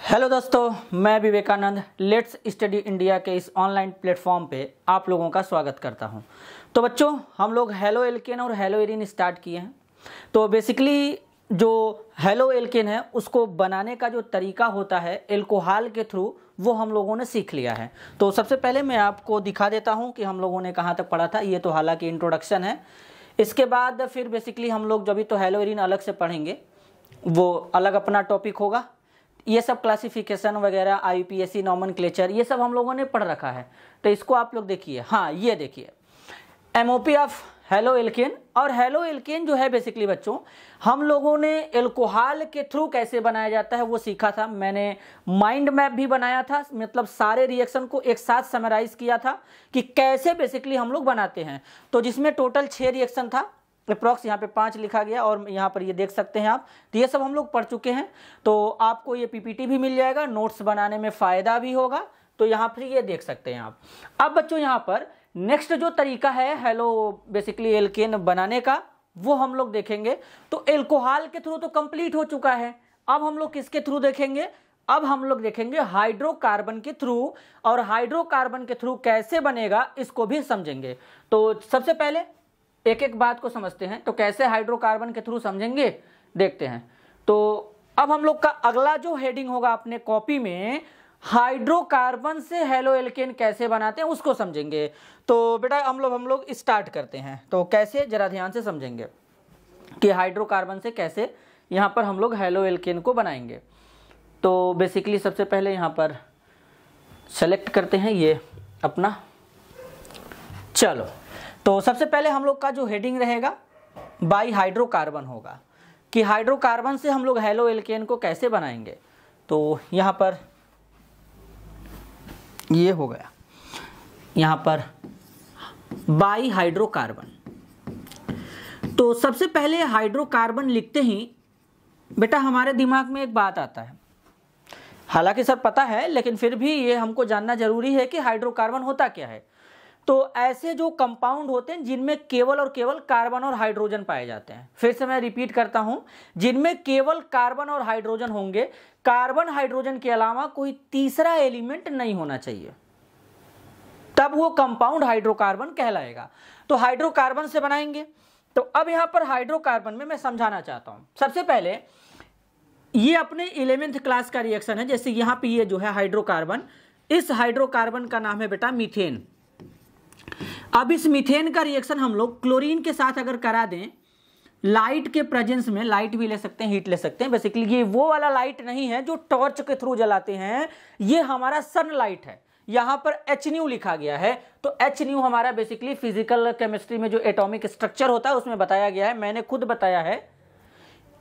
Hello दोस्तों, मैं Vivekananda let's study India के इस ऑनलाइन प्लेटफॉर्म पे आप लोगों का स्वागत करता हूं। तो बच्चों, हम लोग हेलो एल्केन और हेलो एरीन स्टार्ट किए हैं। तो बेसिकली जो हेलो एल्केन है उसको बनाने का जो तरीका होता है एल्कोहल के थ्रू, वो हम लोगों ने सीख लिया है। तो सबसे पहले मैं आपको दिखा देता हूँ कि हम लोगों ने कहाँ तक पढ़ा था। ये तो हालांकि इंट्रोडक्शन है। इसके बाद फिर बेसिकली हम लोग जब भी तो हेलो एरीन अलग से पढ़ेंगे, वो अलग अपना टॉपिक होगा। ये सब क्लासिफिकेशन वगैरह, आईयूपीएसी नॉमेनक्लेचर, ये सब हम लोगों ने पढ़ रखा है। तो इसको आप लोग देखिए। हाँ, ये देखिए एमओपी ऑफ हेलो एल्केन। और हेलो एल्केन जो है बेसिकली बच्चों, हम लोगों ने एल्कोहल के थ्रू कैसे बनाया जाता है वो सीखा था। मैंने माइंड मैप भी बनाया था, मतलब सारे रिएक्शन को एक साथ समराइज किया था कि कैसे बेसिकली हम लोग बनाते हैं। तो जिसमें टोटल 6 रिएक्शन था, अप्रॉक्स यहाँ पे 5 लिखा गया और यहाँ पर ये देख सकते हैं आप। तो ये सब हम लोग पढ़ चुके हैं। तो आपको ये पीपीटी भी मिल जाएगा, नोट्स बनाने में फ़ायदा भी होगा। तो यहाँ पर ये देख सकते हैं आप। अब बच्चों यहाँ पर नेक्स्ट जो तरीका है हेलो बेसिकली एल्केन बनाने का, वो हम लोग देखेंगे। तो एल्कोहल के थ्रू तो कंप्लीट हो चुका है। अब हम लोग किसके थ्रू देखेंगे? अब हम लोग देखेंगे हाइड्रोकार्बन के थ्रू। और हाइड्रोकार्बन के थ्रू कैसे बनेगा इसको भी समझेंगे। तो सबसे पहले एक एक बात को समझते हैं। तो कैसे हाइड्रोकार्बन के थ्रू समझेंगे, देखते हैं। तो अब हम लोग का अगला जो हेडिंग होगा अपने कॉपी में, हाइड्रोकार्बन से हेलो एल्केन कैसे बनाते हैं उसको समझेंगे। तो बेटा हम लोग स्टार्ट करते हैं। तो कैसे, जरा ध्यान से समझेंगे कि हाइड्रोकार्बन से कैसे यहाँ पर हम लोग हेलो एल्केन को बनाएंगे। तो बेसिकली सबसे पहले यहाँ पर सेलेक्ट करते हैं ये अपना। चलो, तो सबसे पहले हम लोग का जो हेडिंग रहेगा बाई हाइड्रोकार्बन होगा कि हाइड्रोकार्बन से हम लोग हेलो एल्केन को कैसे बनाएंगे। तो यहाँ पर ये हो गया, यहाँ पर बाई हाइड्रोकार्बन। तो सबसे पहले हाइड्रोकार्बन लिखते ही बेटा हमारे दिमाग में एक बात आता है, हालांकि सर पता है लेकिन फिर भी ये हमको जानना जरूरी है कि हाइड्रोकार्बन होता क्या है। तो ऐसे जो कंपाउंड होते हैं जिनमें केवल और केवल कार्बन और हाइड्रोजन पाए जाते हैं। फिर से मैं रिपीट करता हूं, जिनमें केवल कार्बन और हाइड्रोजन होंगे। कार्बन हाइड्रोजन के अलावा कोई तीसरा एलिमेंट नहीं होना चाहिए, तब वो कंपाउंड हाइड्रोकार्बन कहलाएगा। तो हाइड्रोकार्बन से बनाएंगे। तो अब यहां पर हाइड्रोकार्बन में मैं समझाना चाहता हूं। सबसे पहले ये अपने 11th क्लास का रिएक्शन है। जैसे यहां पर ये जो है हाइड्रोकार्बन, इस हाइड्रोकार्बन का नाम है बेटा मीथेन। अब इस मीथेन का रिएक्शन हम लोग क्लोरीन के साथ अगर करा दें, लाइट के प्रेजेंस में, लाइट भी ले सकते हैं, हीट ले सकते हैं। बेसिकली ये वो वाला लाइट नहीं है जो टॉर्च के थ्रू जलाते हैं, ये हमारा सनलाइट है। यहां पर HNu लिखा गया है। तो HNu हमारा बेसिकली फिजिकल केमिस्ट्री में जो एटॉमिक स्ट्रक्चर होता है उसमें बताया गया है, मैंने खुद बताया है।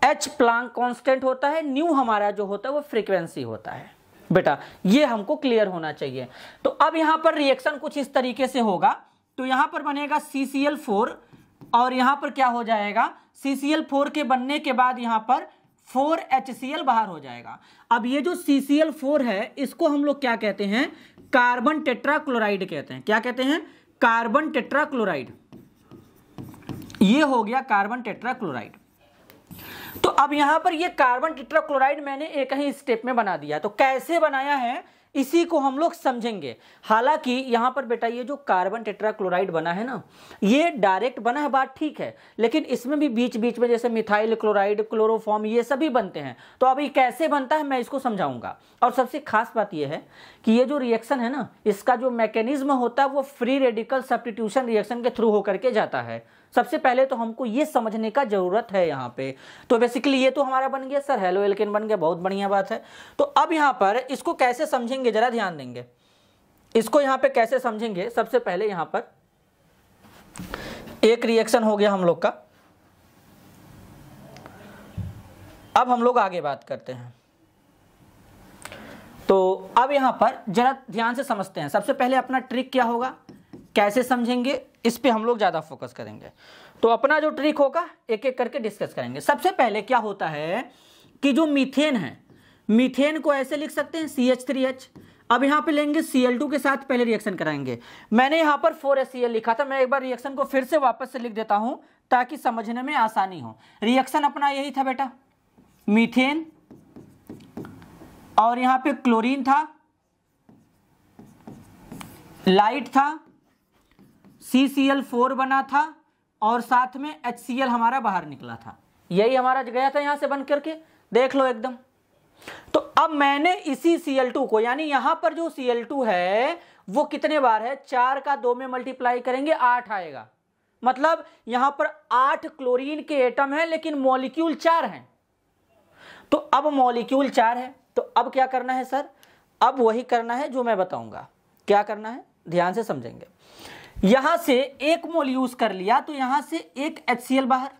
H प्लांक कांस्टेंट होता है, न्यू हमारा जो होता है वो फ्रीक्वेंसी होता है। बेटा ये हमको क्लियर होना चाहिए। तो अब यहां पर रिएक्शन कुछ इस तरीके से होगा। तो यहां पर बनेगा CCl4 और यहां पर क्या हो जाएगा, CCl4 के बनने के बाद यहां पर 4HCl बाहर हो जाएगा। अब ये जो CCl4 है इसको हम लोग क्या कहते हैं, कार्बन टेट्राक्लोराइड कहते हैं। क्या कहते हैं? Carbon tetrachloride. ये हो गया कार्बन टेट्राक्लोराइड। तो अब यहां पर ये कार्बन टेट्राक्लोराइड मैंने एक ही स्टेप में बना दिया। तो कैसे बनाया है इसी को हम लोग समझेंगे। हालांकि यहां पर बेटा ये जो कार्बन टेट्राक्लोराइड बना है ना, ये डायरेक्ट बना है, बात ठीक है, लेकिन इसमें भी बीच बीच में जैसे मिथाइल क्लोराइड, क्लोरोफॉर्म, ये सभी बनते हैं। तो अब ये कैसे बनता है मैं इसको समझाऊंगा। और सबसे खास बात यह है कि ये जो रिएक्शन है ना, इसका जो मैकेनिज्म होता है वो फ्री रेडिकल सब्स्टिट्यूशन रिएक्शन के थ्रू होकर के जाता है। सबसे पहले तो हमको ये समझने का जरूरत है यहाँ पे। तो बेसिकली ये तो हमारा बन गया सर, हेलो एल्केन बन गया, बहुत बढ़िया बात है। तो अब यहाँ पर इसको कैसे समझेंगे जरा ध्यान देंगे। इसको यहाँ पे कैसे समझेंगे, सबसे पहले यहाँ पर एक रिएक्शन हो गया हम लोग का। अब हम लोग आगे बात करते हैं। तो अब यहाँ पर जरा ध्यान से समझते हैं। सबसे पहले अपना ट्रिक क्या होगा, कैसे समझेंगे, इस पे हम लोग ज्यादा फोकस करेंगे। तो अपना जो ट्रिक होगा एक एक करके डिस्कस करेंगे। सबसे पहले क्या होता है कि जो मीथेन है, मीथेन को ऐसे लिख सकते हैं CH3H। अब यहां पे लेंगे Cl2 के साथ पहले रिएक्शन कराएंगे। मैंने यहां पर 4HCl लिखा था, मैं एक बार रिएक्शन को फिर से वापस से लिख देता हूं ताकि समझने में आसानी हो। रिएक्शन अपना यही था बेटा, मीथेन और यहां पे क्लोरीन था, लाइट था, CCl4 बना था और साथ में HCl हमारा बाहर निकला था। यही हमारा गया था यहां से बन करके, देख लो एकदम। तो अब मैंने इसी Cl2 को, यानी यहां पर जो Cl2 है वो कितने बार है, 4 का 2 में मल्टीप्लाई करेंगे 8 आएगा। मतलब यहां पर 8 क्लोरीन के एटम है लेकिन मॉलिक्यूल 4 हैं। तो अब मॉलिक्यूल 4 है तो अब क्या करना है सर, अब वही करना है जो मैं बताऊंगा। क्या करना है ध्यान से समझेंगे। यहां से 1 मोल यूज कर लिया तो यहां से एक HCl बाहर,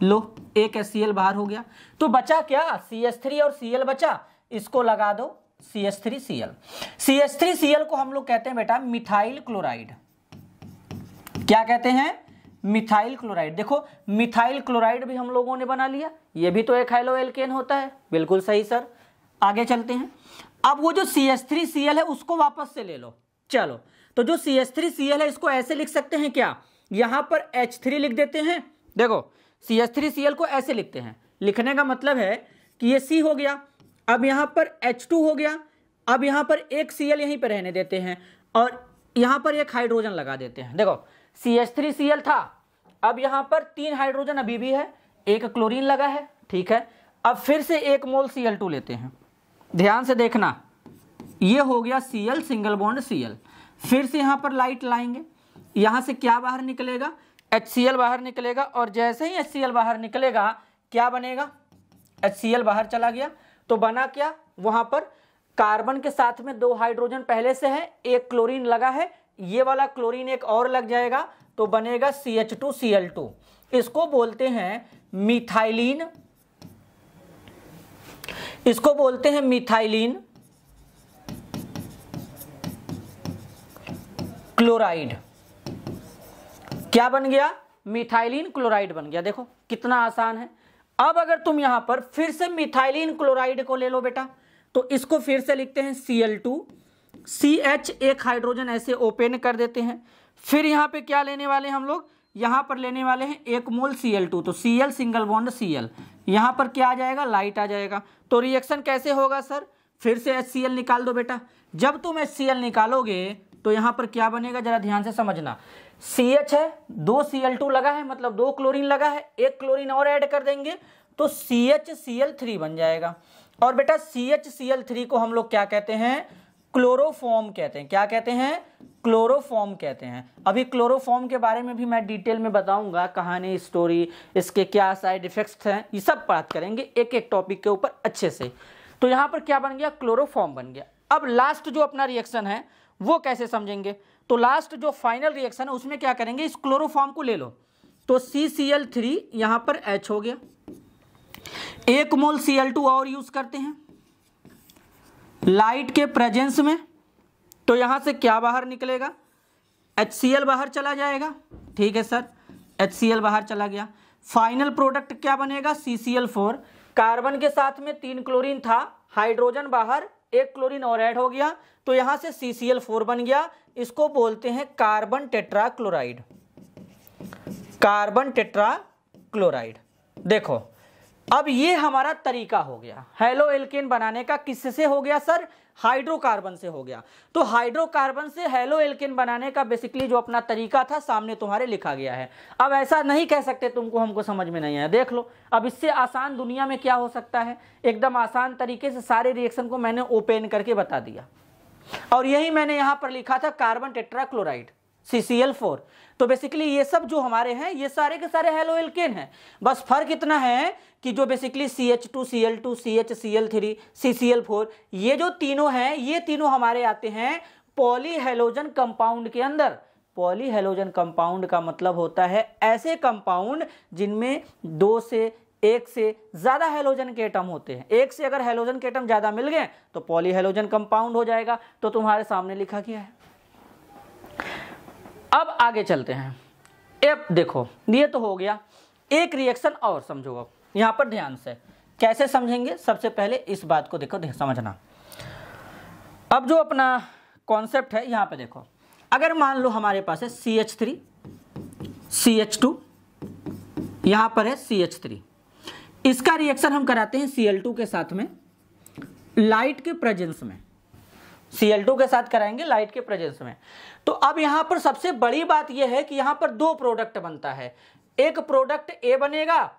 लो एक HCl बाहर हो गया। तो बचा क्या, CH3 और Cl बचा, इसको लगा दो CH3Cl। CH3Cl को हम लोग कहते हैं बेटा मिथाइल क्लोराइड। क्या कहते हैं, मिथाइल क्लोराइड। देखो मिथाइल क्लोराइड भी हम लोगों ने बना लिया, ये भी तो एक हैलो एल्केन होता है। बिल्कुल सही सर, आगे चलते हैं। अब वो जो CH3Cl है उसको वापस से ले लो। चलो तो जो CH3Cl है इसको ऐसे लिख सकते हैं क्या, यहां पर H3 लिख देते हैं। देखो CH3Cl को ऐसे लिखते हैं, लिखने का मतलब है कि ये C हो गया, अब यहां पर H2 हो गया, अब यहां पर एक Cl यहीं पर रहने देते हैं और यहां पर एक हाइड्रोजन लगा देते हैं। देखो CH3Cl था, अब यहां पर 3 हाइड्रोजन अभी भी है, एक क्लोरीन लगा है, ठीक है। अब फिर से 1 मोल Cl2 लेते हैं, ध्यान से देखना, ये हो गया Cl सिंगल बॉन्ड Cl। फिर से यहां पर लाइट लाएंगे, यहां से क्या बाहर निकलेगा, HCl बाहर निकलेगा और जैसे ही HCl बाहर निकलेगा क्या बनेगा, HCl बाहर चला गया तो बना क्या, वहां पर कार्बन के साथ में 2 हाइड्रोजन पहले से है, एक क्लोरीन लगा है, ये वाला क्लोरीन एक और लग जाएगा तो बनेगा CH2Cl2। इसको बोलते हैं मिथाइलिन, इसको बोलते हैं मिथाइलिन क्लोराइड। क्या बन गया, मिथाइलिन क्लोराइड बन गया। देखो कितना आसान है। अब अगर तुम यहां पर फिर से मिथाइलिन क्लोराइड को ले लो बेटा, तो इसको फिर से लिखते हैं Cl2, CH एक हाइड्रोजन ऐसे ओपन कर देते हैं। फिर यहां पे क्या लेने वाले हैं हम लोग, यहां पर लेने वाले हैं 1 मोल Cl2, तो Cl सिंगल बॉन्ड Cl, यहां पर क्या आ जाएगा, लाइट आ जाएगा। तो रिएक्शन कैसे होगा सर, फिर से HCl निकाल दो बेटा। जब तुम HCl निकालोगे तो यहां पर क्या बनेगा, जरा ध्यान से समझना। CH है, 2 Cl2 लगा है, मतलब 2 क्लोरीन लगा है, एक क्लोरीन और ऐड कर देंगे तो CHCl3 बन जाएगा। और बेटा CHCl3 को हम लोग क्या कहते हैं, क्लोरोफॉर्म कहते हैं। क्या कहते हैं, क्लोरोफॉर्म कहते हैं। अभी क्लोरोफॉर्म के बारे में भी मैं डिटेल में बताऊंगा, कहानी, स्टोरी, इसके क्या साइड इफेक्ट्स हैं, ये सब बात करेंगे एक एक टॉपिक के ऊपर अच्छे से। तो यहां पर क्या बन गया, क्लोरोफॉर्म बन गया। अब लास्ट जो अपना रिएक्शन है वो कैसे समझेंगे, तो लास्ट जो फाइनल रिएक्शन है उसमें क्या करेंगे, इस क्लोरोफॉर्म को ले लो, तो CCl3 यहां पर H हो गया, 1 मोल Cl2 और यूज करते हैं लाइट के प्रेजेंस में, तो यहां से क्या बाहर निकलेगा, HCl बाहर चला जाएगा, ठीक है सर, HCl बाहर चला गया। फाइनल प्रोडक्ट क्या बनेगा, CCl4, कार्बन के साथ में 3 क्लोरीन था, हाइड्रोजन बाहर, एक क्लोरीन और ऐड हो गया तो यहां से CCl4 बन गया। इसको बोलते हैं carbon tetra chloride, carbon tetra chloride. देखो अब ये हमारा तरीका हो गया हेलो एल्केन बनाने का। किससे हो गया सर, हाइड्रोकार्बन से हो गया। तो हाइड्रोकार्बन से हेलो एल्केन बनाने का बेसिकली जो अपना तरीका था सामने तुम्हारे लिखा गया है। अब ऐसा नहीं कह सकते तुमको हमको समझ में नहीं आया, देख लो अब इससे आसान दुनिया में क्या हो सकता है। एकदम आसान तरीके से सारे रिएक्शन को मैंने ओपन करके बता दिया और यही मैंने यहां पर लिखा था कार्बन टेट्रा क्लोराइड CCl4। तो बेसिकली ये सब जो हमारे हैं ये सारे के सारे हेलो एल्केन हैं, बस फर्क इतना है कि जो बेसिकली CH2Cl2 CHCl3 CCl4 ये जो तीनों हैं ये तीनों हमारे आते हैं पॉलीहेलोजन कंपाउंड के अंदर। पॉलीहेलोजन कंपाउंड का मतलब होता है ऐसे कंपाउंड जिनमें 2 से 1 से ज्यादा हेलोजन के एटम होते हैं। एक से अगर हेलोजन के एटम ज्यादा मिल गए तो पॉलीहेलोजन कंपाउंड हो जाएगा। तो तुम्हारे सामने लिखा गया है। अब आगे चलते हैं। अब देखो ये तो हो गया, एक रिएक्शन और समझो। अब यहां पर ध्यान से कैसे समझेंगे, सबसे पहले इस बात को देखो समझना। अब जो अपना कॉन्सेप्ट है यहां पे देखो, अगर मान लो हमारे पास है CH3 CH2, यहां पर है CH3, इसका रिएक्शन हम कराते हैं Cl2 के साथ में लाइट के प्रेजेंस में, Cl2 के साथ कराएंगे लाइट के प्रेजेंस में। तो अब यहां पर सबसे बड़ी बात यह है कि यहां पर दो प्रोडक्ट बनता है, एक प्रोडक्ट A बनेगा,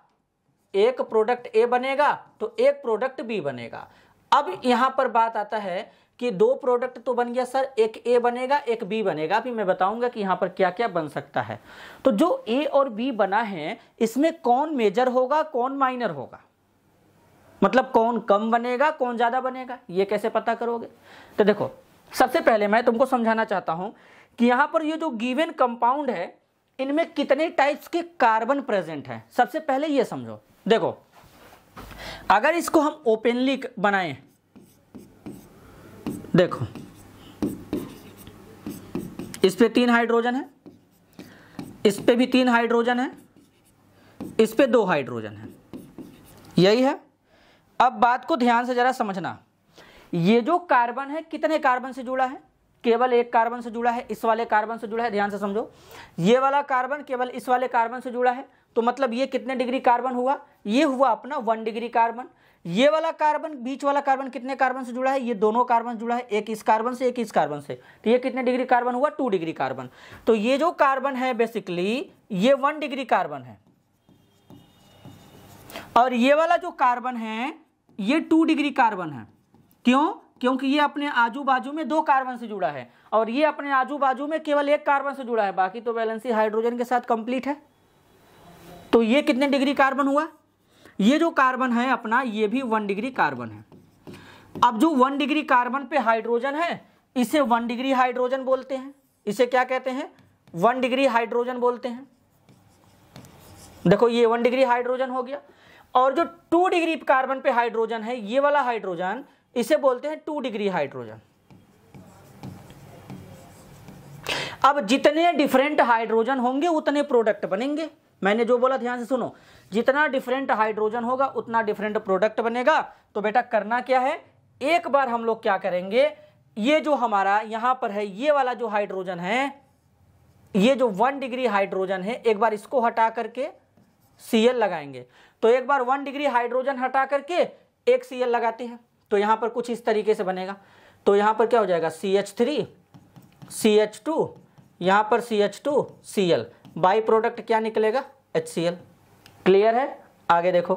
एक प्रोडक्ट A बनेगा तो एक प्रोडक्ट B बनेगा। अब यहां पर बात आता है कि दो प्रोडक्ट तो बन गया सर, एक A बनेगा एक B बनेगा। अभी मैं बताऊंगा कि यहां पर क्या क्या बन सकता है। तो जो A और B बना है इसमें कौन मेजर होगा कौन माइनर होगा, मतलब कौन कम बनेगा कौन ज्यादा बनेगा, ये कैसे पता करोगे? तो देखो सबसे पहले मैं तुमको समझाना चाहता हूं कि यहां पर ये जो गिवन कंपाउंड है इनमें कितने टाइप्स के कार्बन प्रेजेंट हैं। सबसे पहले ये समझो, देखो अगर इसको हम ओपनली बनाएं, देखो इस पे 3 हाइड्रोजन है, इस पे भी 3 हाइड्रोजन है, इस पे 2 हाइड्रोजन है, यही है। अब बात को ध्यान से जरा समझना, ये जो कार्बन है कितने कार्बन से जुड़ा है? केवल एक कार्बन से जुड़ा है, इस वाले कार्बन से जुड़ा है। ध्यान से समझो, ये वाला कार्बन केवल इस वाले कार्बन से जुड़ा है, तो मतलब ये कितने डिग्री कार्बन हुआ? ये हुआ अपना 1 डिग्री कार्बन। ये वाला कार्बन, बीच वाला कार्बन कितने कार्बन से जुड़ा है? ये दोनों कार्बन जुड़ा है, एक इस कार्बन से एक इस कार्बन से, तो ये कितने डिग्री कार्बन हुआ? 2 डिग्री कार्बन। तो ये जो कार्बन है बेसिकली ये 1 डिग्री कार्बन है, और ये वाला जो कार्बन है ये 2 डिग्री कार्बन है। क्यों? क्योंकि ये अपने आजू बाजू में 2 कार्बन से जुड़ा है, और ये अपने आजू बाजू में केवल एक कार्बन से जुड़ा है, बाकी तो वैलेंसी हाइड्रोजन के साथ कंप्लीट है। तो ये कितने डिग्री कार्बन हुआ? ये जो कार्बन है अपना ये भी 1 डिग्री कार्बन है। अब जो 1 डिग्री कार्बन पे हाइड्रोजन है इसे 1 डिग्री हाइड्रोजन बोलते हैं। इसे क्या कहते हैं? 1 डिग्री हाइड्रोजन बोलते हैं। देखो ये 1 डिग्री हाइड्रोजन हो गया, और जो 2 डिग्री कार्बन पे हाइड्रोजन है ये वाला हाइड्रोजन इसे बोलते हैं 2 डिग्री हाइड्रोजन। अब जितने डिफरेंट हाइड्रोजन होंगे उतने प्रोडक्ट बनेंगे। मैंने जो बोला ध्यान से सुनो, जितना डिफरेंट हाइड्रोजन होगा उतना डिफरेंट प्रोडक्ट बनेगा। तो बेटा करना क्या है, एक बार हम लोग क्या करेंगे, ये जो हमारा यहां पर है ये वाला जो हाइड्रोजन है, ये जो 1 डिग्री हाइड्रोजन है, एक बार इसको हटा करके Cl लगाएंगे। तो एक बार 1 डिग्री हाइड्रोजन हटा करके एक Cl लगाते हैं, तो यहां पर कुछ इस तरीके से बनेगा। तो यहां पर क्या हो जाएगा? CH3 CH2, यहां पर CH2 Cl, बाई प्रोडक्ट क्या निकलेगा? HCl। क्लियर है? आगे देखो,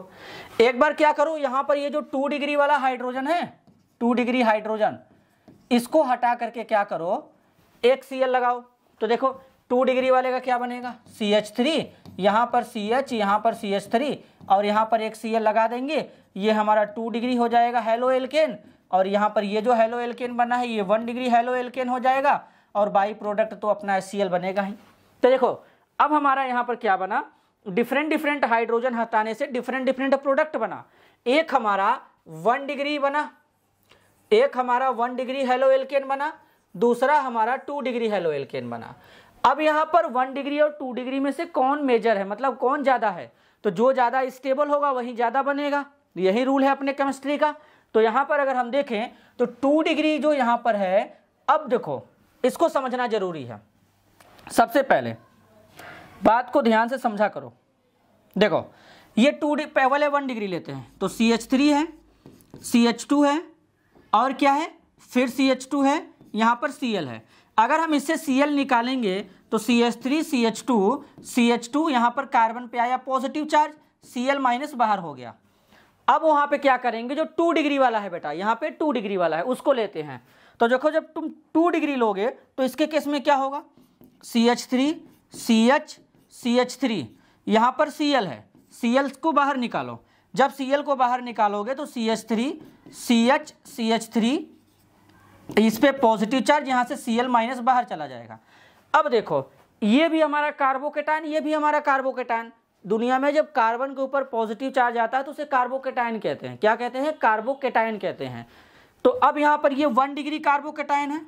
एक बार क्या करो, यहां पर ये जो 2 डिग्री वाला हाइड्रोजन है, 2 डिग्री हाइड्रोजन, इसको हटा करके क्या करो, एक Cl लगाओ। तो देखो 2 डिग्री वाले का क्या बनेगा? CH3, यहां पर CH, यहां पर CH3, और यहां पर एक Cl लगा देंगे, ये हमारा 2 डिग्री हो जाएगा हेलो एल्केन, और यहां पर ये जो हेलो एल्केन बना है ये 1 डिग्री हेलो एल्केन हो जाएगा, और बाई प्रोडक्ट तो अपना HCl बनेगा ही। तो देखो अब हमारा यहां पर क्या बना, डिफरेंट डिफरेंट हाइड्रोजन हटाने से डिफरेंट डिफरेंट प्रोडक्ट बना। एक हमारा 1 डिग्री बना, एक हमारा 1 डिग्री हेलो एल्केन बना, दूसरा हमारा 2 डिग्री हेलो एल्केन बना। अब यहां पर 1 डिग्री और 2 डिग्री में से कौन मेजर है, मतलब कौन ज्यादा है? तो जो ज्यादा स्टेबल होगा वही ज्यादा बनेगा, यही रूल है अपने केमिस्ट्री का। तो यहां पर अगर हम देखें तो 2 डिग्री जो यहां पर है, अब देखो इसको समझना जरूरी है। सबसे पहले बात को ध्यान से समझा करो। देखो ये पहले 1 डिग्री लेते हैं, तो CH3 है, CH2 है, और क्या है, फिर CH2 है, यहां पर Cl है। अगर हम इससे Cl निकालेंगे तो CH3 CH2 CH2 यहां पर कार्बन पे आया पॉजिटिव चार्ज, Cl माइनस बाहर हो गया। अब वहां पे क्या करेंगे, जो 2 डिग्री वाला है बेटा, यहां पे 2 डिग्री वाला है उसको लेते हैं। तो देखो जब तुम 2 डिग्री लोगे तो इसके केस में क्या होगा, CH3 CH CH3, यहां पर Cl है, Cl को बाहर निकालो। जब Cl को बाहर निकालोगे तो CH3 CH CH3, इस पे पॉजिटिव चार्ज, यहां से Cl माइनस बाहर चला जाएगा। अब देखो ये भी हमारा कार्बोकेटायन, ये भी हमारा कार्बोकेटायन। दुनिया में जब कार्बन के ऊपर पॉजिटिव चार्ज आता है तो उसे कार्बोकेटायन कहते हैं। क्या कहते हैं? कार्बोकेटायन कहते हैं। तो अब यहां पर ये 1 डिग्री कार्बोकेटायन है,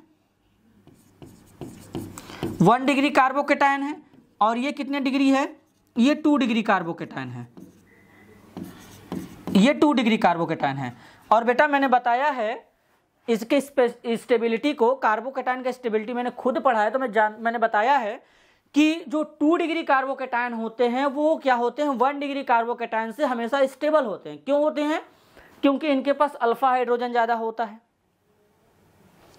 1 डिग्री कार्बोकेटायन है, और ये कितने डिग्री है? ये 2 डिग्री कार्बोकेटायन है, ये 2 डिग्री कार्बोकेटायन है। और बेटा मैंने बताया है इसके स्टेबिलिटी को, कार्बोकेटायन का स्टेबिलिटी मैंने खुद पढ़ा है, तो मैंने बताया है कि जो 2 डिग्री कार्बोकेटायन होते हैं वो क्या होते हैं, 1 डिग्री कार्बोकेटायन से हमेशा स्टेबल होते हैं। क्यों होते हैं? क्योंकि इनके पास अल्फा हाइड्रोजन ज्यादा होता है।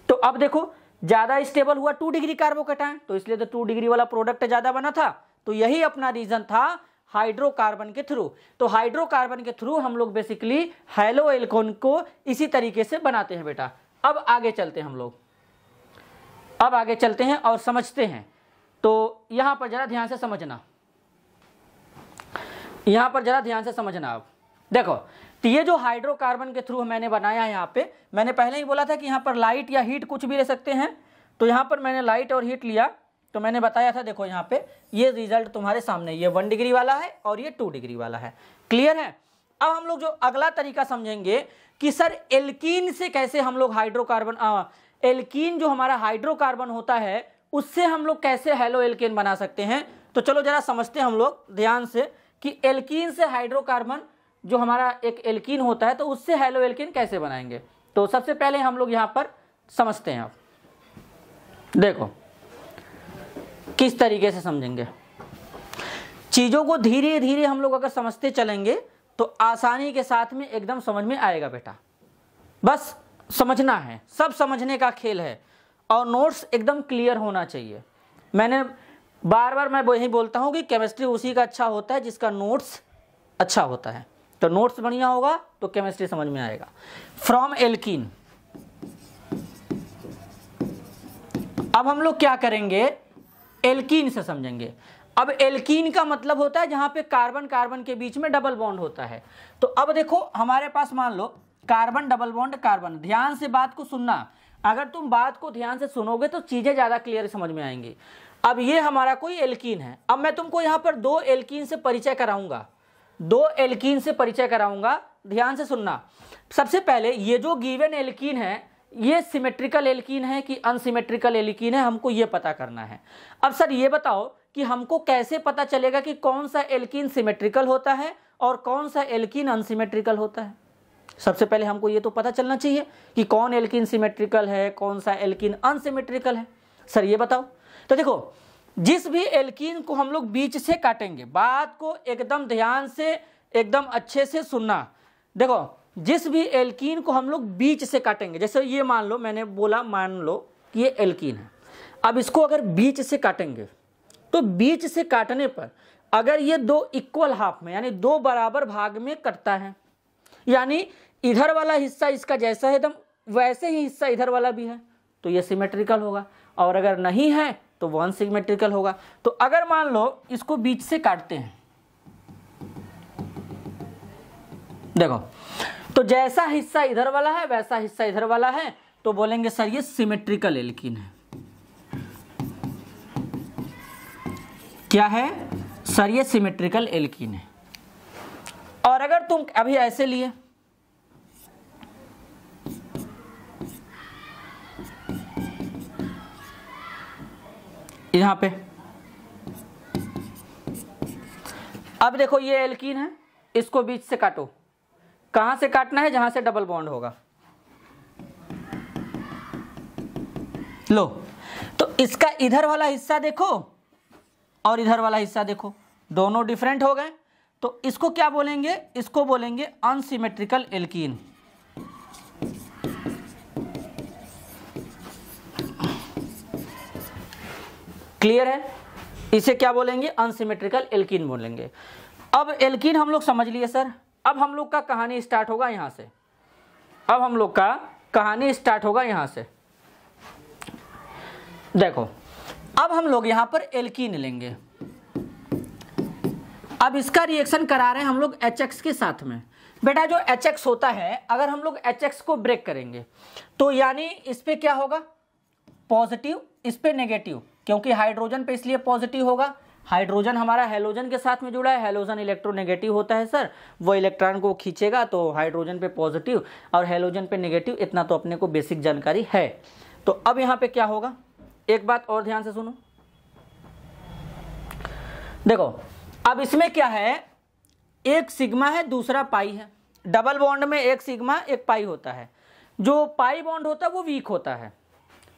तो अब देखो ज्यादा स्टेबल हुआ 2 डिग्री कार्बोकैटायन, तो इसलिए तो 2 डिग्री वाला प्रोडक्ट ज्यादा बना था। तो यही अपना रीजन था हाइड्रोकार्बन के थ्रू। तो हाइड्रोकार्बन के थ्रू हम लोग बेसिकली हैलो एल्कोन को इसी तरीके से बनाते हैं बेटा। अब आगे चलते हैं हम लोग, अब आगे चलते हैं और समझते हैं। तो यहां पर जरा ध्यान से समझना, यहां पर जरा ध्यान से समझना। आप देखो, तो ये जो हाइड्रोकार्बन के थ्रू मैंने बनाया है, यहाँ पे मैंने पहले ही बोला था कि यहाँ पर लाइट या हीट कुछ भी ले सकते हैं। तो यहाँ पर मैंने लाइट और हीट लिया, तो मैंने बताया था, देखो यहाँ पे ये रिजल्ट तुम्हारे सामने, ये 1 डिग्री वाला है और ये 2 डिग्री वाला है। क्लियर है? अब हम लोग जो अगला तरीका समझेंगे कि सर एल्कीन से कैसे हम लोग हाइड्रोकार्बन, एल्कीन जो हमारा हाइड्रोकार्बन होता है उससे हम लोग कैसे हैलो एल्केन बना सकते हैं। तो चलो जरा समझते हैं हम लोग ध्यान से कि एल्कीन से हाइड्रोकार्बन जो हमारा एक एल्कीन होता है तो उससे हैलो एल्केन कैसे बनाएंगे। तो सबसे पहले हम लोग यहाँ पर समझते हैं। आप देखो किस तरीके से समझेंगे चीजों को, धीरे धीरे हम लोग अगर समझते चलेंगे तो आसानी के साथ में एकदम समझ में आएगा बेटा। बस समझना है, सब समझने का खेल है और नोट्स एकदम क्लियर होना चाहिए। मैंने बार बार मैं वही बोलता हूँ कि केमिस्ट्री उसी का अच्छा होता है जिसका नोट्स अच्छा होता है। तो नोट्स बढ़िया होगा तो केमिस्ट्री समझ में आएगा। फ्रॉम एल्कीन, अब हम लोग क्या करेंगे, एल्कीन से समझेंगे। अब एल्कीन का मतलब होता है जहां पे कार्बन कार्बन के बीच में डबल बॉन्ड होता है। तो अब देखो हमारे पास मान low carbon double bond carbon, ध्यान से बात को सुनना। अगर तुम बात को ध्यान से सुनोगे तो चीजें ज्यादा क्लियर समझ में आएंगी। अब ये हमारा कोई एल्कीन है। अब मैं तुमको यहाँ पर 2 एल्कीन से परिचय कराऊंगा, 2 एल्कीन से परिचय कराऊंगा, ध्यान से सुनना। सबसे पहले ये जो गिवन एल्कीन है ये सिमेट्रिकल एल्कीन है कि अनसिमेट्रिकल एल्कीन है, हमको ये पता करना है। अब सर ये बताओ कि हमको कैसे पता चलेगा कि कौन सा एल्कीन सिमेट्रिकल होता है और कौन सा एल्कीन अनसिमेट्रिकल होता है। सबसे पहले हमको ये तो पता चलना चाहिए कि कौन एल्कीन सिमेट्रिकल है, कौन सा एल्कीन अनसिमेट्रिकल है। सर ये बताओ। तो देखो जिस भी एल्कीन को हम लोग बीच से काटेंगे, बात को एकदम ध्यान से एकदम अच्छे से सुनना। देखो जिस भी एल्कीन को हम लोग बीच से काटेंगे, जैसे ये मान लो, मैंने बोला मान लो कि ये एल्कीन है। अब इसको अगर बीच से काटेंगे तो बीच से काटने पर अगर ये 2 इक्वल हाफ में यानी 2 बराबर भाग में कटता है, यानी इधर वाला हिस्सा इसका जैसा है एकदम वैसे ही हिस्सा इधर वाला भी है, तो ये सिमेट्रिकल होगा। और अगर नहीं है तो वो अनसिमेट्रिकल होगा। तो अगर मान लो इसको बीच से काटते हैं, देखो तो जैसा हिस्सा इधर वाला है वैसा हिस्सा इधर वाला है, तो बोलेंगे सर ये सिमेट्रिकल एल्कीन है। क्या है सर? ये सिमेट्रिकल एल्कीन है। और अगर तुम अभी ऐसे लिए, यहां पे अब देखो ये एल्कीन है, इसको बीच से काटो। कहां से काटना है? जहां से डबल बॉन्ड होगा। लो तो इसका इधर वाला हिस्सा देखो और इधर वाला हिस्सा देखो, दोनों डिफरेंट हो गए। तो इसको क्या बोलेंगे? इसको बोलेंगे अनसिमेट्रिकल एल्कीन। क्लियर है? इसे क्या बोलेंगे? अनसिमेट्रिकल एल्कीन बोलेंगे। अब एल्कीन हम लोग समझ लिए सर। अब हम लोग का कहानी स्टार्ट होगा यहां से। अब हम लोग का कहानी स्टार्ट होगा यहां से। देखो अब हम लोग यहां पर एल्कीन लेंगे। अब इसका रिएक्शन करा रहे हैं हम लोग HX के साथ में। बेटा जो HX होता है, अगर हम लोग HX को ब्रेक करेंगे तो यानी इस पे क्या होगा? पॉजिटिव, इस पे नेगेटिव, क्योंकि हाइड्रोजन पे इसलिए पॉजिटिव होगा। हाइड्रोजन हमारा हेलोजन के साथ में जुड़ा है, हेलोजन इलेक्ट्रोनेगेटिव होता है सर, वो इलेक्ट्रॉन को खींचेगा तो हाइड्रोजन पे पॉजिटिव और हेलोजन पे नेगेटिव, इतना तो अपने को बेसिक जानकारी है। तो अब यहाँ पे क्या होगा, एक बात और ध्यान से सुनो। देखो अब इसमें क्या है, एक सिग्मा है दूसरा पाई है। डबल बॉन्ड में एक सिग्मा एक पाई होता है। जो पाई बॉन्ड होता है वो वीक होता है,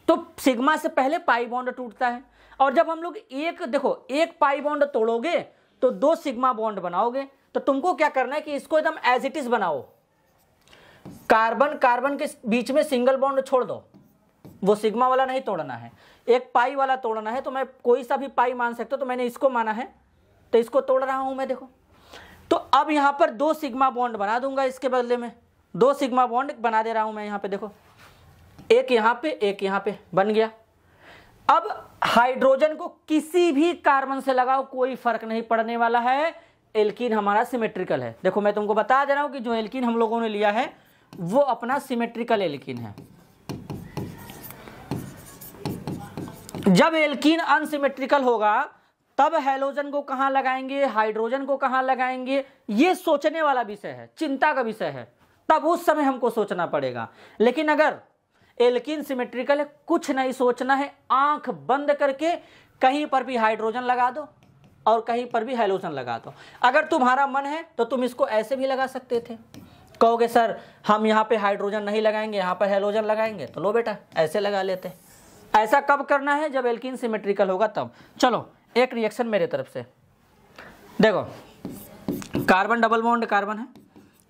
तो सिग्मा से पहले पाई बॉन्ड टूटता है। और जब हम लोग एक पाई बॉन्ड तोड़ोगे तो 2 सिग्मा बॉन्ड बनाओगे। तो तुमको क्या करना है कि इसको एकदम एज इट इज बनाओ। कार्बन कार्बन के बीच में सिंगल बॉन्ड छोड़ दो, वो सिग्मा वाला नहीं तोड़ना है, एक पाई वाला तोड़ना है। तो मैं कोई सा भी पाई मान सकता हूं, तो मैंने इसको माना है तो इसको तोड़ रहा हूं मैं। देखो तो अब यहां पर 2 सिग्मा बॉन्ड बना दूंगा, इसके बदले में 2 सिग्मा बॉन्ड बना दे रहा हूं मैं यहां पे। देखो एक यहां पे एक यहां पे बन गया। अब हाइड्रोजन को किसी भी कार्बन से लगाओ कोई फर्क नहीं पड़ने वाला है, एल्कीन हमारा सिमेट्रिकल है। देखो मैं तुमको बता दे रहा हूं कि जो एल्कीन हम लोगों ने लिया है वो अपना सिमेट्रिकल एल्कीन है। जब एल्कीन अनसिमेट्रिकल होगा तब हैलोजन को कहां लगाएंगे, हाइड्रोजन को कहां लगाएंगे, ये सोचने वाला विषय है, चिंता का विषय है, तब उस समय हमको सोचना पड़ेगा। लेकिन अगर एल्कीन सिमेट्रिकल है, कुछ नहीं सोचना है, आंख बंद करके कहीं पर भी हाइड्रोजन लगा दो और कहीं पर भी हैलोजन लगा दो। अगर तुम्हारा मन है तो तुम इसको ऐसे भी लगा सकते थे, कहोगे सर हम यहाँ पे हाइड्रोजन नहीं लगाएंगे, यहाँ पर हैलोजन लगाएंगे, तो लो बेटा ऐसे लगा लेते। ऐसा कब करना है, जब एल्कीन सिमेट्रिकल होगा तब। चलो एक रिएक्शन मेरे तरफ से देखो, कार्बन डबल बॉन्ड कार्बन है,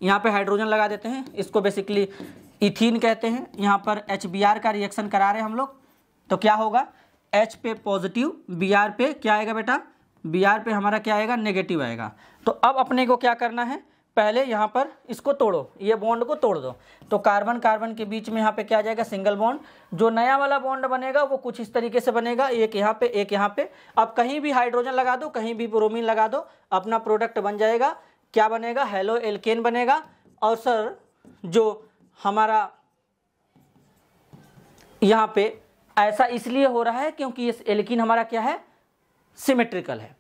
यहाँ पे हाइड्रोजन लगा देते हैं, इसको बेसिकली इथीन कहते हैं। यहाँ पर HBr का रिएक्शन करा रहे हैं हम लोग, तो क्या होगा, H पे पॉजिटिव, Br पे क्या आएगा बेटा, Br पे हमारा क्या आएगा, नेगेटिव आएगा। तो अब अपने को क्या करना है, पहले यहाँ पर इसको तोड़ो, ये बॉन्ड को तोड़ दो। तो कार्बन कार्बन के बीच में यहाँ पे क्या आ जाएगा, सिंगल बॉन्ड। जो नया वाला बॉन्ड बनेगा वो कुछ इस तरीके से बनेगा, एक यहाँ पे एक यहाँ पे। अब कहीं भी हाइड्रोजन लगा दो, कहीं भी ब्रोमीन लगा दो, अपना प्रोडक्ट बन जाएगा। क्या बनेगा, हेलो एल्केन बनेगा। और सर जो हमारा यहाँ पे ऐसा इसलिए हो रहा है क्योंकि ये एल्कीन हमारा क्या है, सिमेट्रिकल है।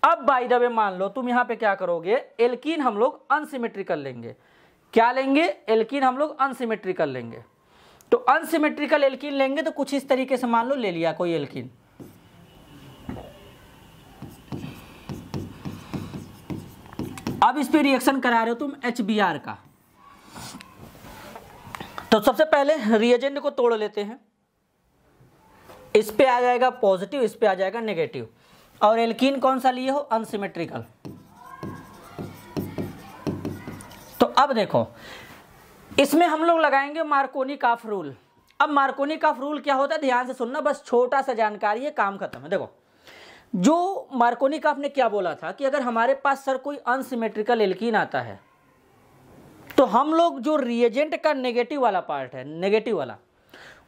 अब बाय द वे मान लो तुम यहां पे क्या करोगे, एल्कीन हम लोग अनसिमेट्रिकल लेंगे। क्या लेंगे, एल्कीन हम लोग अनसिमेट्रिकल लेंगे। तो अनसिमेट्रिकल एल्कीन लेंगे तो कुछ इस तरीके से मान लो ले लिया कोई एल्कीन। अब इस पे रिएक्शन करा रहे हो तुम HBr का। तो सबसे पहले रिएजेंट को तोड़ लेते हैं, इस पे आ जाएगा पॉजिटिव, इस पे आ जाएगा नेगेटिव। और एल्कीन कौन सा लिए हो, अनसिमेट्रिकल। तो अब देखो इसमें हम लोग लगाएंगे मार्कोनी-काफ रूल। अब मार्कोनी-काफ रूल क्या होता है, ध्यान से सुनना, बस छोटा सा जानकारी है, काम खत्म है। देखो जो मार्कोनी-काफ ने क्या बोला था कि अगर हमारे पास सर कोई अनसिमेट्रिकल एल्कीन आता है तो हम लोग जो रिएजेंट का नेगेटिव वाला पार्ट है, नेगेटिव वाला,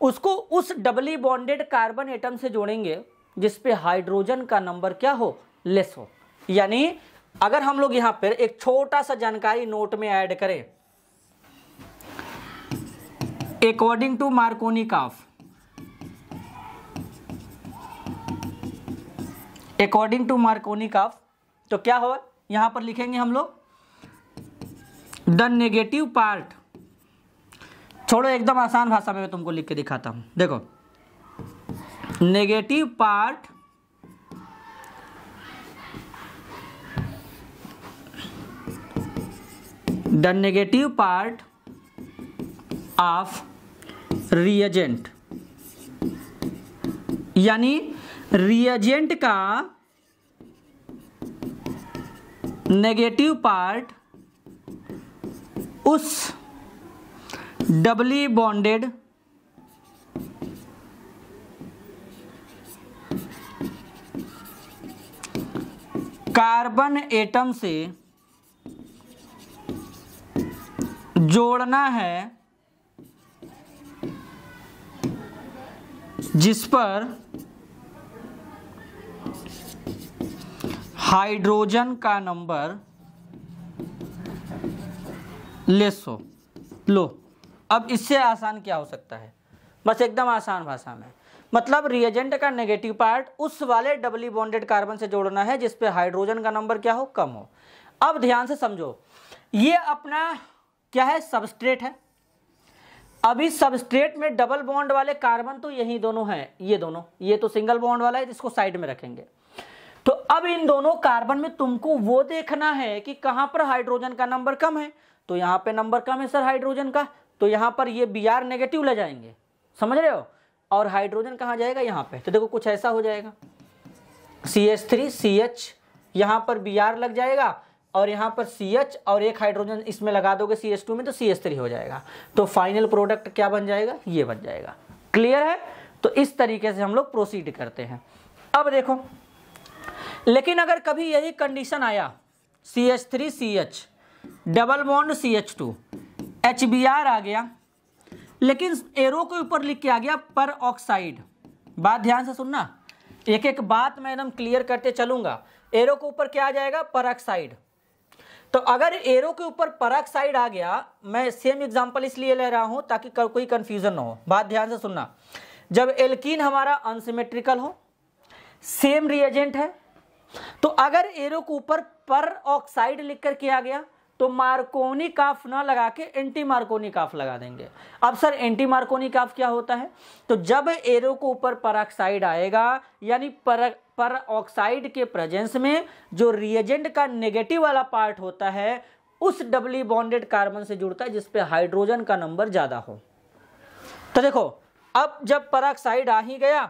उसको उस डबली बॉन्डेड कार्बन एटम से जोड़ेंगे जिसपे हाइड्रोजन का नंबर क्या हो, लेस हो। यानी अगर हम लोग यहां पर एक छोटा सा जानकारी नोट में ऐड करें, अकॉर्डिंग टू मार्कोनी-काफ, अकॉर्डिंग टू मार्कोनी-काफ, तो क्या हो, यहां पर लिखेंगे हम लोग द नेगेटिव पार्ट। छोड़ो एकदम आसान भाषा में मैं तुमको लिख के दिखाता हूं। देखो negative part the negative part of reagent, यानी रिएजेंट का नेगेटिव पार्ट उस डबली बॉन्डेड कार्बन एटम से जोड़ना है जिस पर हाइड्रोजन का नंबर लेस हो। लो अब इससे आसान क्या हो सकता है, बस एकदम आसान भाषा में, मतलब रिएजेंट का नेगेटिव पार्ट उस वाले डबली बॉन्डेड कार्बन से जोड़ना है जिस पे हाइड्रोजन का नंबर क्या हो, कम हो। अब ध्यान से समझो, ये अपना क्या है, सबस्ट्रेट है। अब इस सबस्ट्रेट में डबल बॉन्ड वाले कार्बन तो यही दोनों हैं, ये दोनों, ये तो सिंगल बॉन्ड वाला है, इसको साइड में रखेंगे। तो अब इन दोनों कार्बन में तुमको वो देखना है कि कहां पर हाइड्रोजन का नंबर कम है। तो यहां पे नंबर कम है सर हाइड्रोजन का, तो यहां पर ये Br नेगेटिव ले जाएंगे, समझ रहे हो, और हाइड्रोजन कहां जाएगा, यहां पे। तो देखो कुछ ऐसा हो जाएगा, CH3 CH, यहां पर Br लग जाएगा और यहाँ पर CH और एक हाइड्रोजन इसमें लगा दोगे CH2 में तो CH3 हो जाएगा। तो फाइनल प्रोडक्ट क्या बन जाएगा, ये बन जाएगा। क्लियर है? तो इस तरीके से हम लोग प्रोसीड करते हैं। अब देखो, लेकिन अगर कभी यही कंडीशन आया CH3CH double bond CH2 HBr आ गया, लेकिन एरो के ऊपर लिख के आ गया पर ऑक्साइड। बात ध्यान से सुनना, एक एक बात मैं एकदम क्लियर करते चलूंगा। एरो के ऊपर क्या आ जाएगा, परऑक्साइड। तो अगर एरो के ऊपर परऑक्साइड आ गया, मैं सेम एग्जांपल इसलिए ले रहा हूं ताकि कोई कंफ्यूजन ना हो। बात ध्यान से सुनना, जब एल्कीन हमारा अनसिमेट्रिकल हो, सेम रिएजेंट है, तो अगर एरो के ऊपर पर ऑक्साइड लिख कर के आ गया तो मार्कोनी काफ ना लगा के एंटी मार्कोनी काफ लगा देंगे। अब सर एंटी मार्कोनी काफ क्या होता है, तो जब एरो के ऊपर परऑक्साइड आएगा यानी पर ऑक्साइड के प्रेजेंस में जो रिएजेंट का नेगेटिव वाला पार्ट होता है उस डबली बॉन्डेड कार्बन से जुड़ता है जिस पे हाइड्रोजन का नंबर ज्यादा हो। तो देखो, अब जब परऑक्साइड आ ही गया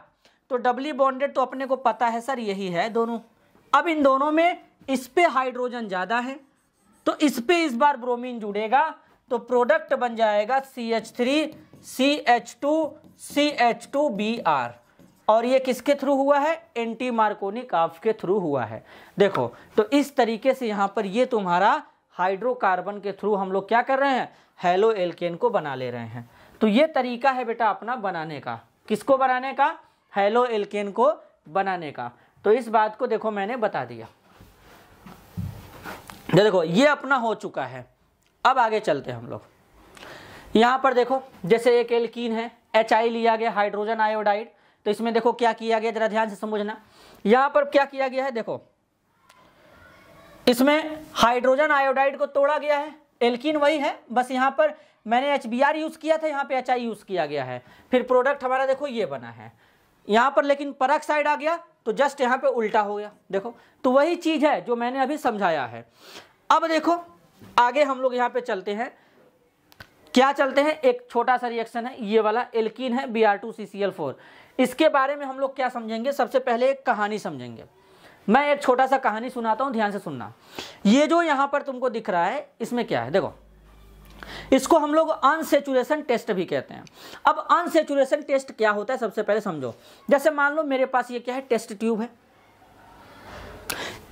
तो डबली बॉन्डेड तो अपने को पता है सर यही है दोनों। अब इन दोनों में इस पे हाइड्रोजन ज्यादा है तो इस पे इस बार ब्रोमीन जुड़ेगा तो प्रोडक्ट बन जाएगा CH3 CH2 CH2Br। और ये किसके थ्रू हुआ है, एंटी मार्कोनी काफ के थ्रू हुआ है। देखो, तो इस तरीके से यहां पर ये तुम्हारा हाइड्रोकार्बन के थ्रू हम लोग क्या कर रहे हैं, हेलो एल्केन को बना ले रहे हैं। तो ये तरीका है बेटा अपना बनाने का। किसको बनाने का, हेलो एल्केन को बनाने का। तो इस बात को देखो मैंने बता दिया। देखो ये अपना हो चुका है। अब आगे चलते हैं हम लोग। यहां पर देखो, जैसे एक एल्कीन है, HI लिया गया, हाइड्रोजन आयोडाइड। तो इसमें देखो क्या किया गया, जरा ध्यान से समझना। यहां पर क्या किया गया है, देखो इसमें हाइड्रोजन आयोडाइड को तोड़ा गया है। एल्कीन वही है, बस यहां पर मैंने HBr यूज किया था, यहां पे HI यूज किया गया है। फिर प्रोडक्ट हमारा देखो ये बना है। यहां पर लेकिन परऑक्साइड आ गया तो जस्ट यहां पे उल्टा हो गया। देखो, तो वही चीज है जो मैंने अभी समझाया है। अब देखो आगे हम लोग यहां पे चलते हैं। क्या चलते हैं, एक छोटा सा रिएक्शन है, ये वाला एल्कीन है Br2CCl4। इसके बारे में हम लोग क्या समझेंगे, सबसे पहले एक कहानी समझेंगे। मैं एक छोटा सा कहानी सुनाता हूं, ध्यान से सुनना। ये जो यहां पर तुमको दिख रहा है इसमें क्या है, देखो इसको हम लोग अनसैचुरेशन टेस्ट भी कहते हैं। अब अनसैचुरेशन टेस्ट क्या होता है सबसे पहले समझो। जैसे मान लो मेरे पास ये क्या है, टेस्ट ट्यूब है।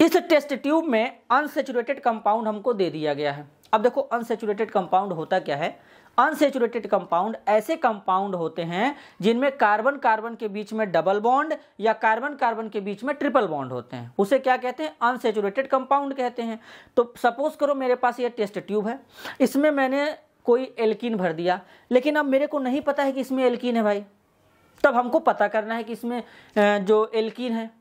इस टेस्ट ट्यूब में अनसैचुरेटेड कंपाउंड हमको दे दिया गया है। अब देखो अनसैचुरेटेड कंपाउंड होता क्या है, अनसैचुरेटेड कंपाउंड ऐसे कंपाउंड होते हैं जिनमें कार्बन कार्बन के बीच में डबल बॉन्ड या कार्बन कार्बन के बीच में ट्रिपल बॉन्ड होते हैं, उसे क्या कहते हैं, अनसैचुरेटेड कंपाउंड कहते हैं। तो सपोज करो मेरे पास ये टेस्ट ट्यूब है, इसमें मैंने कोई एल्कीन भर दिया, लेकिन अब मेरे को नहीं पता है कि इसमें एल्कीन है भाई। तब हमको पता करना है कि इसमें जो एल्कीन है,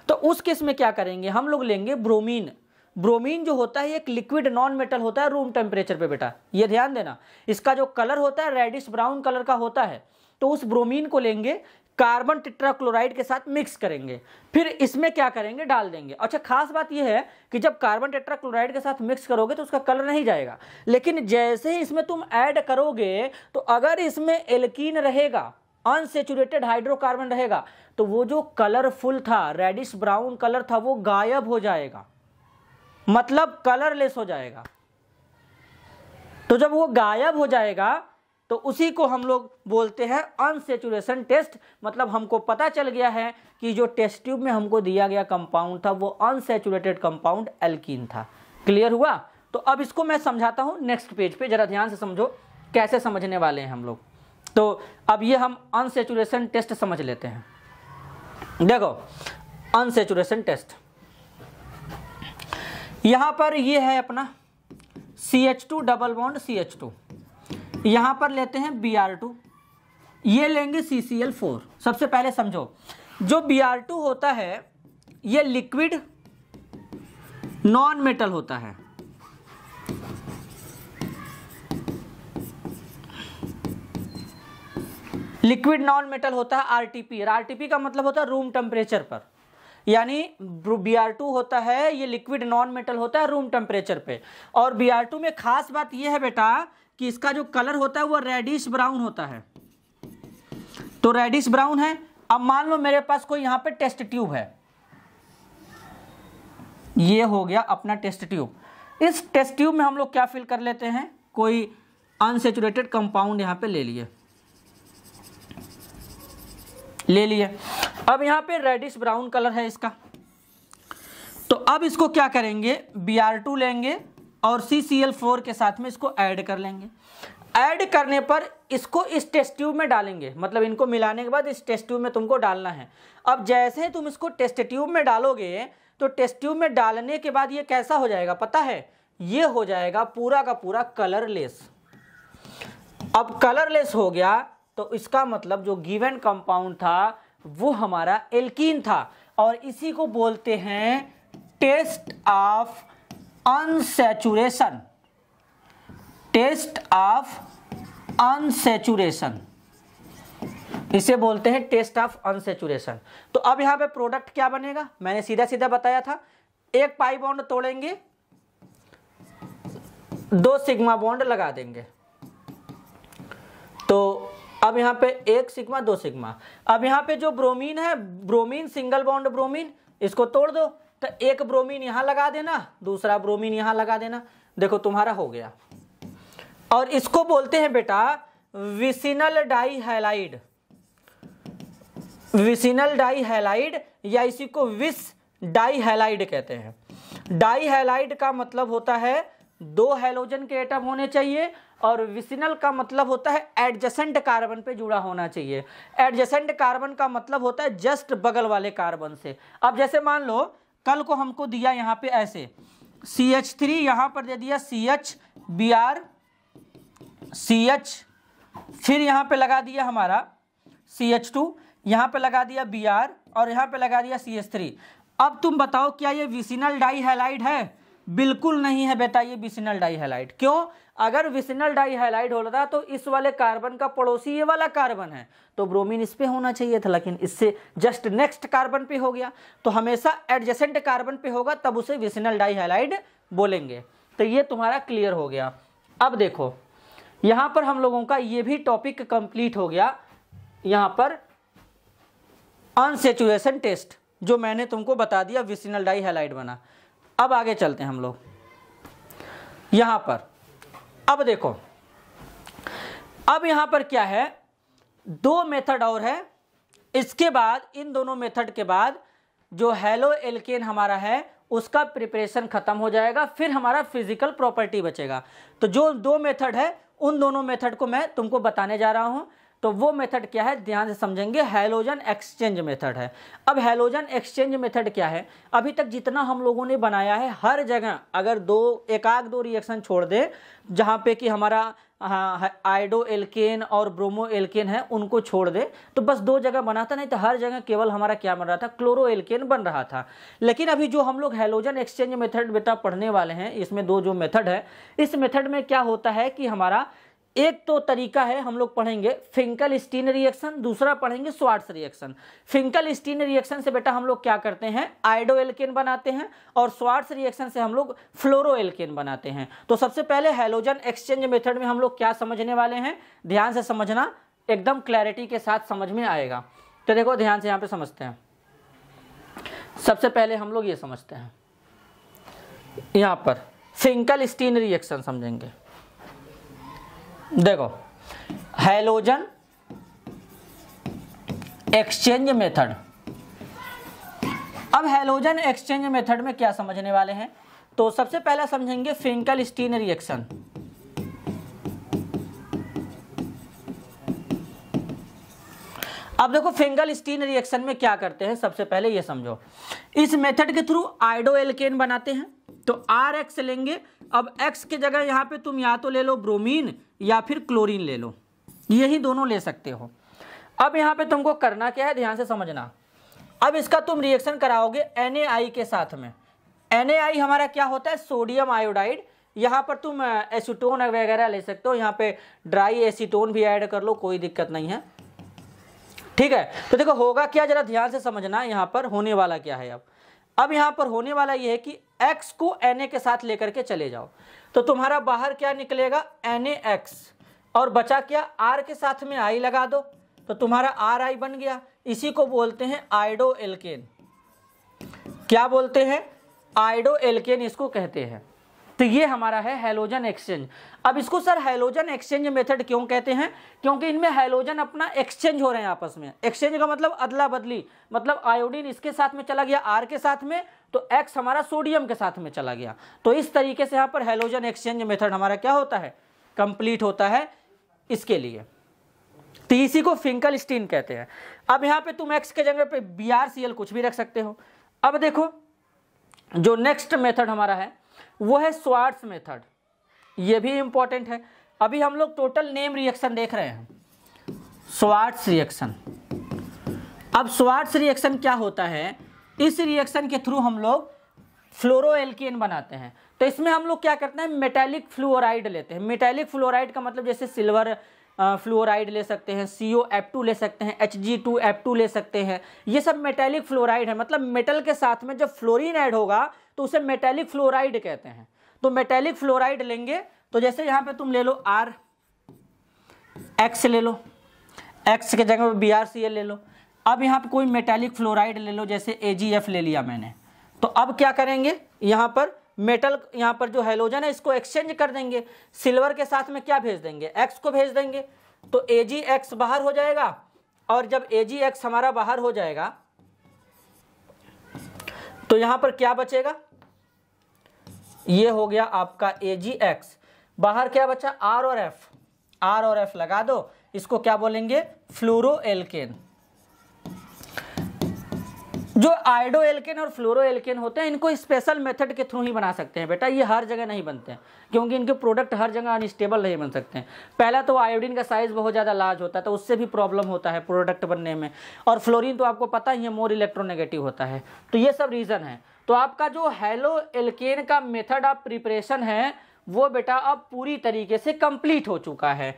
तो उस केस में क्या करेंगे, हम लोग लेंगे ब्रोमीन। ब्रोमीन जो होता है एक लिक्विड नॉन मेटल होता है रूम टेम्परेचर पे बेटा, ये ध्यान देना। इसका जो कलर होता है रेडिश ब्राउन कलर का होता है। तो उस ब्रोमीन को लेंगे, कार्बन टेट्राक्लोराइड के साथ मिक्स करेंगे, फिर इसमें क्या करेंगे, डाल देंगे। अच्छा खास बात यह है कि जब कार्बन टेट्राक्लोराइड के साथ मिक्स करोगे तो उसका कलर नहीं जाएगा, लेकिन जैसे ही इसमें तुम ऐड करोगे तो अगर इसमें एल्कीन रहेगा, अनसैचुरेटेड हाइड्रोकार्बन रहेगा, तो वो जो कलरफुल था, रेडिश ब्राउन कलर था, वो गायब हो जाएगा, मतलब कलरलेस हो जाएगा। तो जब वो गायब हो जाएगा तो उसी को हम लोग बोलते हैं अनसैचुरेशन टेस्ट। मतलब हमको पता चल गया है कि जो टेस्ट ट्यूब में हमको दिया गया कंपाउंड था वो अनसैचुरेटेड कंपाउंड एल्कीन था। क्लियर हुआ? तो अब इसको मैं समझाता हूं नेक्स्ट पेज पे, जरा ध्यान से समझो कैसे समझने वाले हैं हम लोग। तो अब ये हम अनसैचुरेशन टेस्ट समझ लेते हैं। देखो अनसैचुरेशन टेस्ट, यहां पर ये है अपना CH2 डबल बॉन्ड CH2, यहां पर लेते हैं Br2, ये लेंगे CCl4। सबसे पहले समझो, जो Br2 होता है ये लिक्विड नॉन मेटल होता है। लिक्विड नॉन मेटल होता है RTP। RTP का मतलब होता है रूम टेम्परेचर पर, यानी Br2 होता है ये लिक्विड नॉन मेटल होता है रूम टेम्परेचर पे। और Br2 में खास बात ये है बेटा कि इसका जो कलर होता है वो रेडिश ब्राउन होता है। तो रेडिश ब्राउन है। अब मान लो मेरे पास कोई यहां पे टेस्ट ट्यूब है, ये हो गया अपना टेस्ट ट्यूब। इस टेस्ट ट्यूब में हम लोग क्या फिल कर लेते हैं, कोई अनसेचुरेटेड कंपाउंड यहाँ पे ले लिए। अब यहाँ पे रेडिश ब्राउन कलर है इसका, तो अब इसको क्या करेंगे, Br2 लेंगे और CCl4 के साथ में इसको ऐड कर लेंगे। ऐड करने पर इसको इस टेस्ट ट्यूब में डालेंगे, मतलब इनको मिलाने के बाद इस टेस्ट ट्यूब में तुमको डालना है। अब जैसे ही तुम इसको टेस्ट ट्यूब में डालोगे तो टेस्ट ट्यूब में डालने के बाद ये कैसा हो जाएगा पता है, ये हो जाएगा पूरा का पूरा कलरलेस। अब कलरलेस हो गया तो इसका मतलब जो गिवन कंपाउंड था वो हमारा एल्कीन था, और इसी को बोलते हैं test of unsaturation. Test of unsaturation, इसे बोलते हैं टेस्ट ऑफ अनसैचुरेशन। तो अब यहां पे प्रोडक्ट क्या बनेगा, मैंने सीधा सीधा बताया था, एक पाई बॉन्ड तोड़ेंगे, 2 सिग्मा बॉन्ड लगा देंगे। तो अब यहां पे 1 सिग्मा 2 सिग्मा। अब यहां पे जो ब्रोमीन है, ब्रोमीन सिंगल बॉन्ड ब्रोमीन, इसको तोड़ दो, तो एक ब्रोमीन यहां लगा देना, दूसरा ब्रोमीन यहां लगा देना, देखो तुम्हारा हो गया। और इसको बोलते हैं बेटा विसिनल डाइहैलाइड। विसिनल डाइहैलाइड या इसी को विस डाइहैलाइड कहते हैं। डाइहैलाइड का मतलब होता है 2 हैलोजन के एटम होने चाहिए, और विसिनल का मतलब होता है एडजेसेंट कार्बन पे जुड़ा होना चाहिए। एडजेसेंट कार्बन का मतलब होता है जस्ट बगल वाले कार्बन से। अब जैसे मान लो कल को हमको दिया यहाँ पे ऐसे CH3, यहाँ पर दे दिया CH Br CH, फिर यहाँ पे लगा दिया हमारा CH2, यहाँ पे लगा दिया Br और यहाँ पे लगा दिया CH3। अब तुम बताओ क्या ये विसिनल डाइहैलाइड है? बिल्कुल नहीं है बेटा, ये विसिनल डाइहैलाइड। क्यों? अगर विसिनल डाइहैलाइड होता तो इस वाले कार्बन का पड़ोसी ये वाला कार्बन है, तो ब्रोमीन इस पे होना चाहिए था, लेकिन इससे जस्ट नेक्स्ट कार्बन पे हो गया। तो हमेशा एडजेसेंट कार्बन पे होगा तब उसे विसिनल डाइहैलाइड बोलेंगे। तो ये तुम्हारा क्लियर हो गया। अब देखो यहाँ पर हम लोगों का ये भी टॉपिक कंप्लीट हो गया। यहाँ पर अनसैचुरेशन टेस्ट जो मैंने तुमको बता दिया, विसिनल डाइहैलाइड बना। अब आगे चलते हैं हम लोग यहाँ पर। अब देखो अब यहाँ पर क्या है, 2 मेथड और है। इसके बाद इन दोनों मेथड के बाद जो हैलो एल्केन हमारा है उसका प्रिपरेशन खत्म हो जाएगा, फिर हमारा फिजिकल प्रॉपर्टी बचेगा। तो जो 2 मेथड है उन दोनों मेथड को मैं तुमको बताने जा रहा हूं। तो वो मेथड क्या है, ध्यान से समझेंगे। हैलोजन एक्सचेंज मेथड है। अब हैलोजन एक्सचेंज मेथड क्या है, अभी तक जितना हम लोगों ने बनाया है हर जगह अगर एक आध दो रिएक्शन छोड़ दे जहाँ पे कि हमारा आइडो एल्केन और ब्रोमो एल्केन है उनको छोड़ दे, तो बस 2 जगह बना था, नहीं तो हर जगह केवल हमारा क्या बन रहा था, क्लोरो एल्केन बन रहा था। लेकिन अभी जो हम लोग हैलोजन एक्सचेंज मेथड बेटा पढ़ने वाले हैं, इसमें 2 जो मेथड है, इस मेथड में क्या होता है कि हमारा एक तो तरीका है, हम लोग पढ़ेंगे फिंकल स्टीन रिएक्शन, दूसरा पढ़ेंगे Swarts reaction. Finkelstein reaction से बेटा हम लोग क्या करते हैं, आइडो एल्केन बनाते हैं, और स्वार्ट्स रिएक्शन से हम लोग फ्लोरो एल्केन बनाते हैं। तो सबसे पहले हैलोजन एक्सचेंज मेथड में हम लोग क्या समझने वाले हैं, ध्यान से समझना, एकदम क्लैरिटी के साथ समझ में आएगा। तो देखो ध्यान से यहाँ पे समझते हैं। सबसे पहले हम लोग ये समझते हैं, यहाँ पर फिंकल स्टीन रिएक्शन समझेंगे। देखो हैलोजन एक्सचेंज मेथड। अब हैलोजन एक्सचेंज मेथड में क्या समझने वाले हैं, तो सबसे पहला समझेंगे फिंकल स्टीन रिएक्शन। अब देखो फिंकल स्टीन रिएक्शन में क्या करते हैं, सबसे पहले ये समझो। इस मेथड के थ्रू आइडो एल्केन बनाते हैं, तो RX लेंगे। अब X की जगह यहाँ पे तुम या तो ले लो ब्रोमीन या फिर क्लोरीन ले लो, यही दोनों ले सकते हो। अब यहाँ पे तुमको करना क्या है, ध्यान से समझना। अब इसका तुम रिएक्शन कराओगे NaI के साथ में। NaI हमारा क्या होता है, सोडियम आयोडाइड। यहाँ पर तुम एसीटोन वगैरह ले सकते हो, यहाँ पे ड्राई एसीटोन भी ऐड कर लो, कोई दिक्कत नहीं है, ठीक है। तो देखो होगा क्या, जरा ध्यान से समझना, यहाँ पर होने वाला क्या है। अब यहाँ पर होने वाला ये है कि X को Na के साथ लेकर के चले जाओ, तो तुम्हारा बाहर क्या निकलेगा, NaX, और बचा क्या, R के साथ में I लगा दो, तो तुम्हारा RI बन गया। इसी को बोलते हैं आइडो एल्केन। क्या बोलते हैं, आइडो एल्केन इसको कहते हैं। तो ये हमारा है हैलोजन एक्सचेंज। अब इसको सर हैलोजन एक्सचेंज मेथड क्यों कहते हैं? क्योंकि इनमें हैलोजन अपना एक्सचेंज हो रहे हैं आपस में। एक्सचेंज का मतलब अदला बदली, मतलब आयोडीन इसके साथ में चला गया आर के साथ में, तो एक्स हमारा सोडियम के साथ में चला गया। तो इस तरीके से यहाँ पर हैलोजन एक्सचेंज मेथड हमारा क्या होता है? कंप्लीट होता है इसके लिए। तो इसी को फिंकलस्टीन कहते हैं। अब यहाँ पे तुम एक्स के जगह पे BrCl कुछ भी रख सकते हो। अब देखो जो नेक्स्ट मेथड हमारा है वो है स्वार्ट्स मेथड। ये भी इंपॉर्टेंट है। अभी हम लोग टोटल नेम रिएक्शन देख रहे हैं, स्वार्ट्स रिएक्शन। अब स्वार्ट्स रिएक्शन क्या होता है? इस रिएक्शन के थ्रू हम लोग फ्लोरोएल्केन बनाते हैं। तो इसमें हम लोग क्या करते हैं? मेटालिक फ्लोराइड लेते हैं। मेटालिक फ्लोराइड का मतलब जैसे सिल्वर फ्लोराइड ले सकते हैं, COF2 ले सकते हैं, Hg2F2 ले सकते हैं। ये सब मेटालिक फ्लोराइड है। मतलब मेटल के साथ में जब फ्लोरीन ऐड होगा तो उसे मेटालिक फ्लोराइड कहते हैं। तो मेटालिक फ्लोराइड लेंगे तो जैसे यहाँ पे तुम ले लो RX ले लो, X के जगह पे BrCl ले लो। अब यहाँ पे कोई मेटालिक फ्लोराइड ले लो, जैसे AgF ले लिया मैंने। तो अब क्या करेंगे? यहाँ पर मेटल, यहाँ पर जो हैलोजन है इसको एक्सचेंज कर देंगे। सिल्वर के साथ में क्या भेज देंगे? X को भेज देंगे। तो Ag(X) बाहर हो जाएगा, और जब Ag(X) हमारा बाहर हो जाएगा तो यहाँ पर क्या बचेगा? ये हो गया आपका Ag(X), बाहर क्या बचा? R और F। R और F लगा दो, इसको क्या बोलेंगे? फ्लोरोएल्केन। जो आयोडोएल्केन और फ्लोरोएल्केन होते हैं इनको स्पेशल मेथड के थ्रू ही बना सकते हैं बेटा, ये हर जगह नहीं बनते हैं, क्योंकि इनके प्रोडक्ट हर जगह अनस्टेबल नहीं बन सकते हैं। पहला तो आयोडीन का साइज बहुत ज़्यादा लार्ज होता है, तो उससे भी प्रॉब्लम होता है प्रोडक्ट बनने में, और फ्लोरीन तो आपको पता ही है मोर इलेक्ट्रोनेगेटिव होता है। तो ये सब रीज़न है। तो आपका जो हैलोएल्केन का मेथड ऑफ प्रिपरेशन है वो बेटा अब पूरी तरीके से कंप्लीट हो चुका है।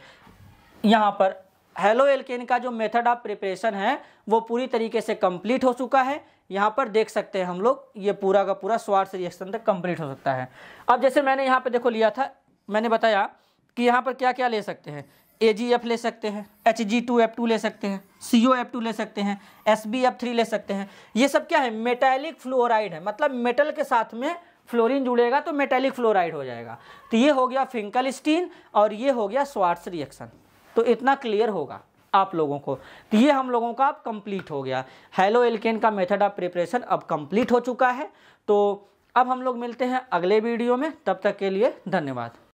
यहाँ पर हैलोएल्केन का जो मेथड ऑफ प्रिपरेशन है वो पूरी तरीके से कंप्लीट हो चुका है। यहाँ पर देख सकते हैं हम लोग, ये पूरा का पूरा स्वार्ट्स रिएक्शन तक कंप्लीट हो सकता है। अब जैसे मैंने यहाँ पे देखो लिया था, मैंने बताया कि यहाँ पर क्या क्या ले सकते हैं? AgF ले सकते हैं, Hg2F2 ले सकते हैं, COF2 ले सकते हैं, SbF3 ले सकते हैं। ये सब क्या है? मेटालिक फ्लोराइड है। मतलब मेटल के साथ में फ्लोरीन जुड़ेगा तो मेटालिक फ्लोराइड हो जाएगा। तो ये हो गया फिंकलस्टीन और ये हो गया स्वार्ट्स रिएक्शन। तो इतना क्लियर होगा आप लोगों को। तो ये हम लोगों का अब कंप्लीट हो गया। हैलोएल्केन का मेथड ऑफ प्रिपरेशन अब कंप्लीट हो चुका है। तो अब हम लोग मिलते हैं अगले वीडियो में, तब तक के लिए धन्यवाद।